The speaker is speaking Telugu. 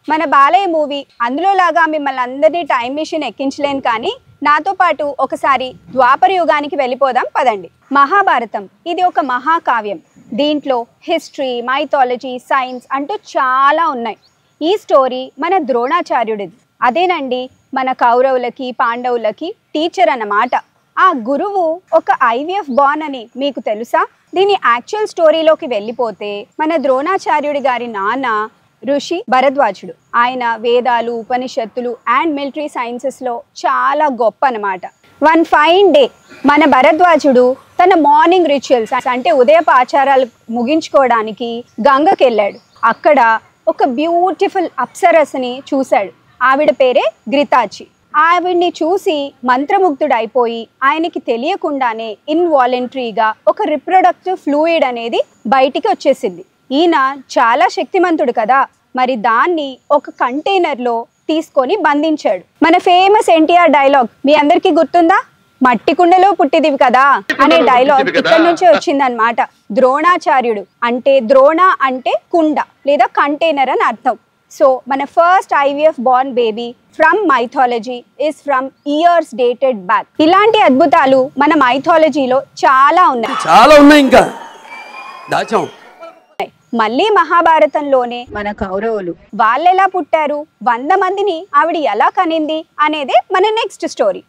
మన బాలయ్య మూవీ అందులో లాగా మిమ్మల్ని అందరినీ టైం మిషన్ ఎక్కించలేను కానీ నాతో పాటు ఒకసారి ద్వాపర యుగానికి వెళ్ళిపోదాం పదండి. మహాభారతం ఇది ఒక మహాకావ్యం. దీంట్లో హిస్టరీ, మైథాలజీ, సైన్స్ అంటూ చాలా ఉన్నాయి. ఈ స్టోరీ మన ద్రోణాచార్యుడిది. అదేనండి మన కౌరవులకి పాండవులకి టీచర్ అన్నమాట. ఆ గురువు ఒక ఐవీఎఫ్ బాన్ అని మీకు తెలుసా? దీని యాక్చువల్ స్టోరీలోకి వెళ్ళిపోతే మన ద్రోణాచార్యుడి గారి నాన్న ఋషి భరద్వాజుడు. ఆయన వేదాలు, ఉపనిషత్తులు అండ్ మిలిటరీ సైన్సెస్లో చాలా గొప్ప అన్నమాట. వన్ ఫైన్ డే మన భరద్వాజుడు తన మార్నింగ్ రిచువల్స్ అంటే ఉదయపు ఆచారాలు ముగించుకోవడానికి గంగకి వెళ్ళాడు. అక్కడ ఒక బ్యూటిఫుల్ అప్సరస్ని చూశాడు. ఆవిడ పేరే ఘృతాచి. ఆవిడ్ని చూసి మంత్రముగ్ధుడైపోయి ఆయనకి తెలియకుండానే ఇన్వాలంటరీగా ఒక రిప్రొడక్టివ్ ఫ్లూయిడ్ అనేది బయటికి వచ్చేసింది. ఈయన చాలా శక్తిమంతుడు కదా, మరి దాన్ని ఒక కంటైనర్లో తీసుకొని బంధించాడు. మన ఫేమస్ ఎన్టీఆర్ డైలాగ్ మీ అందరికీ గుర్తుందా? మట్టి కుండలో పుట్టిదివి కదా అనే డైలాగ్ ఇక్కడ నుంచే వచ్చిందనమాట. ద్రోణాచార్యుడు అంటే ద్రోణ అంటే కుండ లేదా కంటైనర్ అని అర్థం. సో మన first IVF born baby from mythology is from years dated back. ఇలాంటి అద్భుతాలు మన మైథాలజీలో చాలా ఉన్నాయి. ఇంకా మళ్ళీ మహాభారతంలోనే మన కౌరవులు వాళ్ళెలా పుట్టారు, 100 మందిని ఆవిడ ఎలా కనింది అనేదే మన నెక్స్ట్ స్టోరీ.